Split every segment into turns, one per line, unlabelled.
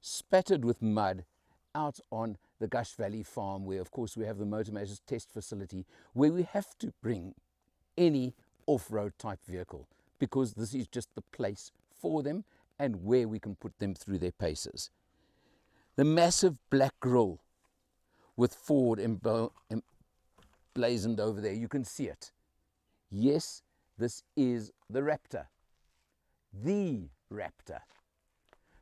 spattered with mud out on the Gush Valley farm, where of course we have the Motor Motors test facility, where we have to bring any off-road type vehicle, because this is just the place for them and where we can put them through their paces. The massive black grille with Ford emblazoned over there, you can see it. Yes, this is the Raptor. The Raptor.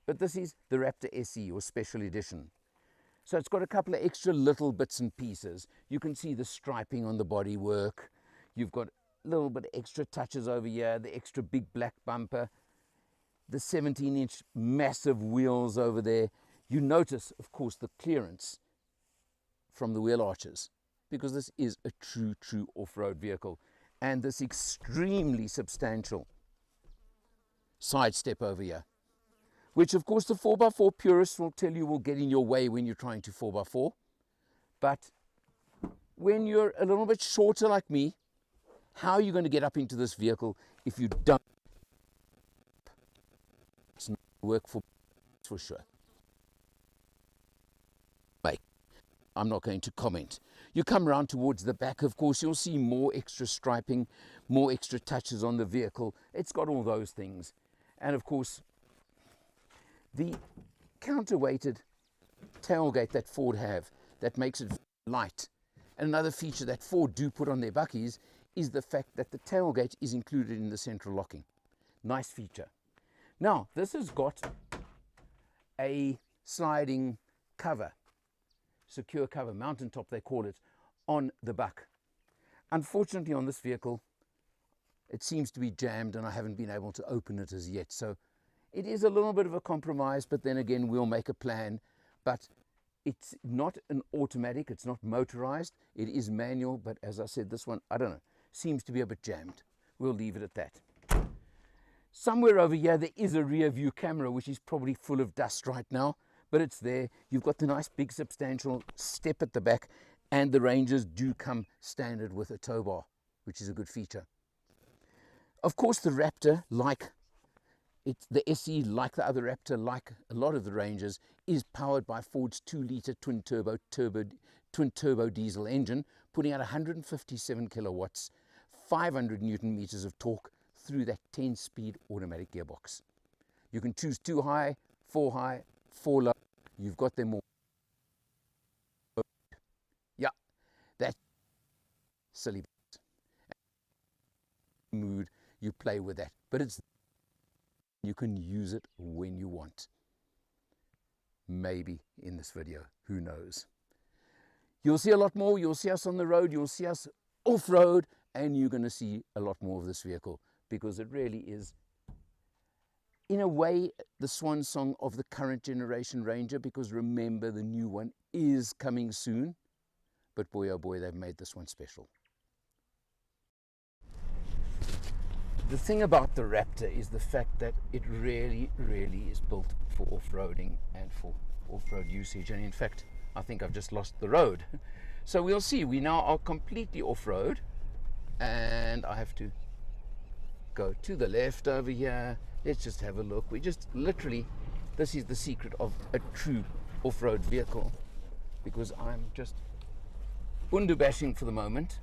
But this is the Raptor SE, or Special Edition. So it's got a couple of extra little bits and pieces. You can see the striping on the bodywork. You've got a little bit of extra touches over here, the extra big black bumper, the 17-inch massive wheels over there. You notice, of course, the clearance from the wheel arches, because this is a true off-road vehicle. And this extremely substantial side step over here, which of course the 4x4 purists will tell you will get in your way when you're trying to 4x4. But when you're a little bit shorter like me, how are you going to get up into this vehicle if you don't? It's not work for sure. I'm not going to comment. You come around towards the back, of course, you'll see more extra striping, more extra touches on the vehicle. It's got all those things. And of course, the counterweighted tailgate that Ford have, that makes it light. And another feature that Ford do put on their buckies is the fact that the tailgate is included in the central locking. Nice feature. Now, this has got a sliding cover, secure cover, mountaintop they call it, on the buck. Unfortunately on this vehicle it seems to be jammed and I haven't been able to open it as yet, so it is a little bit of a compromise, but then again we'll make a plan. But it's not an automatic, it's not motorized, it is manual, but as I said, this one, I don't know, seems to be a bit jammed. We'll leave it at that. Somewhere over here there is a rear view camera which is probably full of dust right now, but it's there. You've got the nice big substantial step at the back, and the Rangers do come standard with a tow bar, which is a good feature. Of course the Raptor, like the SE, like the other Raptor, like a lot of the Rangers, is powered by Ford's 2-litre twin turbo diesel engine, putting out 157 kilowatts, 500 newton meters of torque through that 10-speed automatic gearbox. You can choose 2 high, 4 low. You've got them all. Yeah, that's silly. Mood, you play with that, but you can use it when you want. Maybe in this video, who knows. You'll see a lot more. You'll see us on the road, you'll see us off-road, and you're going to see a lot more of this vehicle, because it really is, in a way, the swan song of the current generation Ranger, because remember, the new one is coming soon. But boy, oh boy, they've made this one special. The thing about the Raptor is the fact that it really is built for off-roading and for off-road usage. And in fact, I think I've just lost the road. So we'll see. We now are completely off-road, and I have to go to the left over here. Let's just have a look. We just literally, this is the secret of a true off-road vehicle, because I'm just bundu bashing for the moment,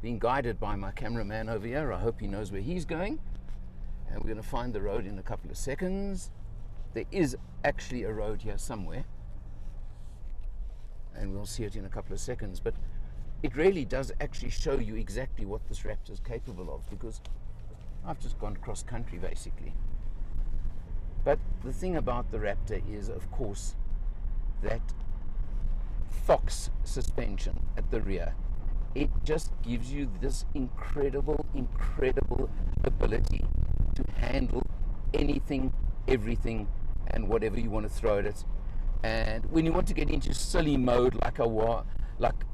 being guided by my cameraman over here. I hope he knows where he's going, and we're going to find the road in a couple of seconds. There is actually a road here somewhere, and we'll see it in a couple of seconds. But it really does actually show you exactly what this Raptor is capable of, because I've just gone cross country basically. But the thing about the Raptor is, of course, that Fox suspension at the rear. It just gives you this incredible ability to handle anything, everything, and whatever you want to throw at it. And when you want to get into silly mode, like I was, like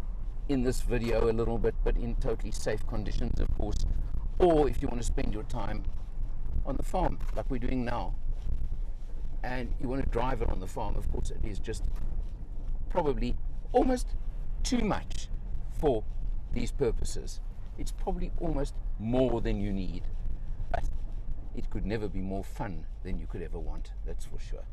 in this video a little bit, but in totally safe conditions, of course, or if you want to spend your time on the farm like we're doing now, and you want to drive it on the farm, of course, it is just probably almost too much for these purposes. It's probably almost more than you need, but it could never be more fun than you could ever want, that's for sure.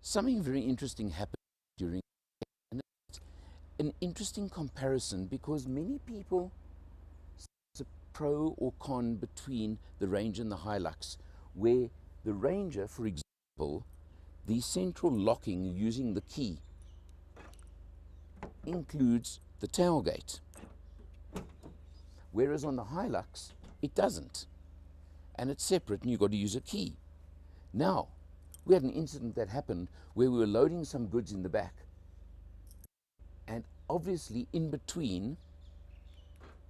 something very interesting happened during, and it's an interesting comparison because many people say pro or con between the Ranger and the Hilux, where the Ranger, for example, the central locking using the key includes the tailgate, whereas on the Hilux it doesn't, and it's separate and you've got to use a key. Now, we had an incident that happened where we were loading some goods in the back, and obviously in between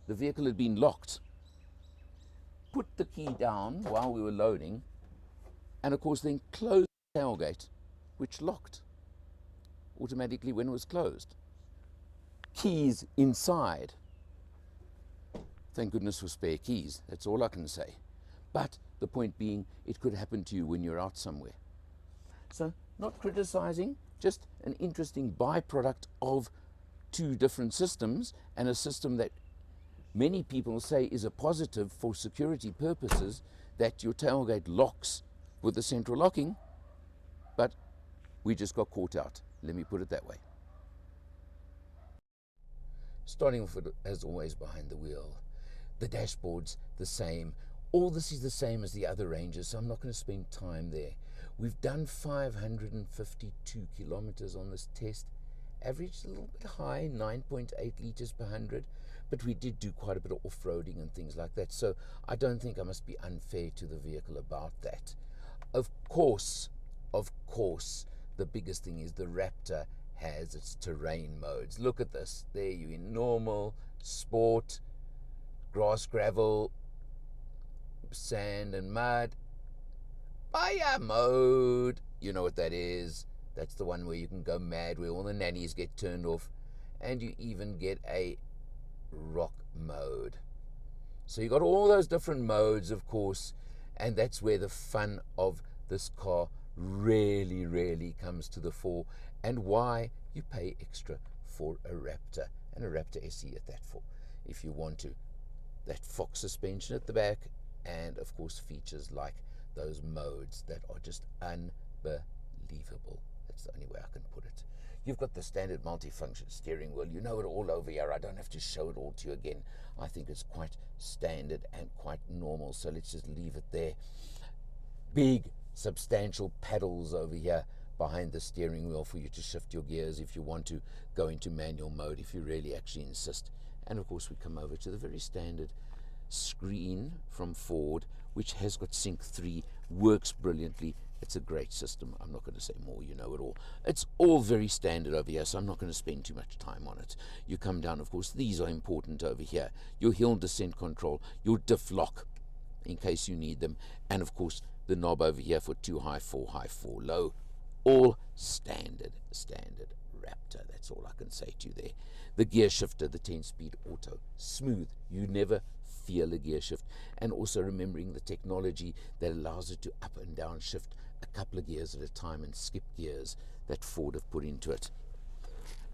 the vehicle had been locked. Put the key down while we were loading, and of course then closed the tailgate, which locked automatically when it was closed. Keys inside. Thank goodness for spare keys, that's all I can say. But the point being, it could happen to you when you're out somewhere. So, not criticizing, just an interesting byproduct of two different systems, and a system that many people say is a positive for security purposes, that your tailgate locks with the central locking, but we just got caught out. Let me put it that way. Starting off with, as always, behind the wheel. The dashboard's the same. All this is the same as the other Rangers, so I'm not going to spend time there. We've done 552 kilometers on this test. Averaged a little bit high, 9.8 litres per 100, but we did do quite a bit of off-roading and things like that, so I don't think I must be unfair to the vehicle about that. Of course, the biggest thing is the Raptor has its terrain modes. Look at this. There you're in normal, sport, grass, gravel, sand and mud. Fire mode. You know what that is. That's the one where you can go mad, where all the nannies get turned off, and you even get a rock mode. So you got all those different modes, of course, and that's where the fun of this car really comes to the fore, and why you pay extra for a Raptor, and a Raptor SE at that, for if you want to. That Fox suspension at the back, and of course features like those modes that are just unbelievable. That's the only way I can put it. You've got the standard multifunction steering wheel. You know it all over here. I don't have to show it all to you again. I think it's quite standard and quite normal, so let's just leave it there. Big, substantial paddles over here behind the steering wheel for you to shift your gears if you want to go into manual mode, if you really actually insist. And of course we come over to the very standard screen from Ford, which has got Sync 3, works brilliantly. It's a great system. I'm not going to say more, you know it all. It's all very standard over here, so I'm not going to spend too much time on it. You come down, of course, these are important over here. Your hill descent control, your diff lock, in case you need them, and of course the knob over here for 2 high, 4 high, 4 low. All standard Raptor. That's all I can say to you there. The gear shifter, the 10-speed auto, smooth. You never feel a gear shift. And also remembering the technology that allows it to up and down shift a couple of gears at a time and skip gears that Ford have put into it.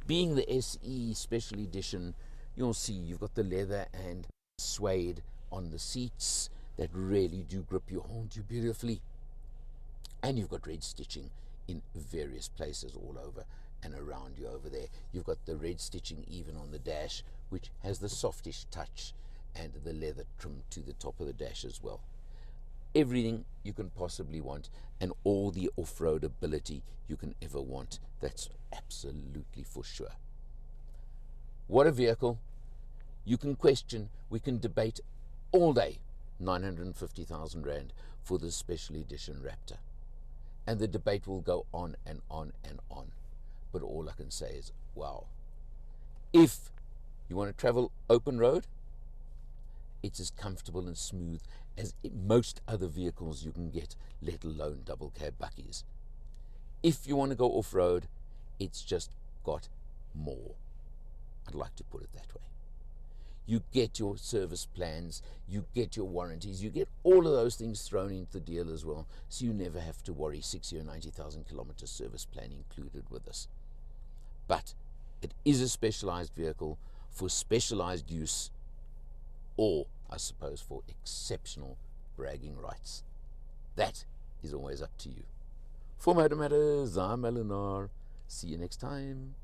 Being the SE Special Edition, you'll see you've got the leather and suede on the seats that really do grip you, hold you beautifully. And you've got red stitching in various places all over and around you over there. You've got the red stitching even on the dash, which has the softish touch, and the leather trim to the top of the dash as well. Everything you can possibly want, and all the off-road ability you can ever want. That's absolutely for sure. What a vehicle. You can question, we can debate all day. 950,000 Rand for the Special Edition Raptor. And the debate will go on and on and on. But all I can say is, wow. If you want to travel open road, it's as comfortable and smooth as most other vehicles you can get, let alone double cab buckies. If you want to go off-road, it's just got more. I'd like to put it that way. You get your service plans, you get your warranties, you get all of those things thrown into the deal as well, so you never have to worry. 6-year, 90,000 kilometer service plan included with this. But it is a specialized vehicle for specialized use, or I suppose for exceptional bragging rights. That is always up to you. For Motor Matters, I'm Eleanor. See you next time.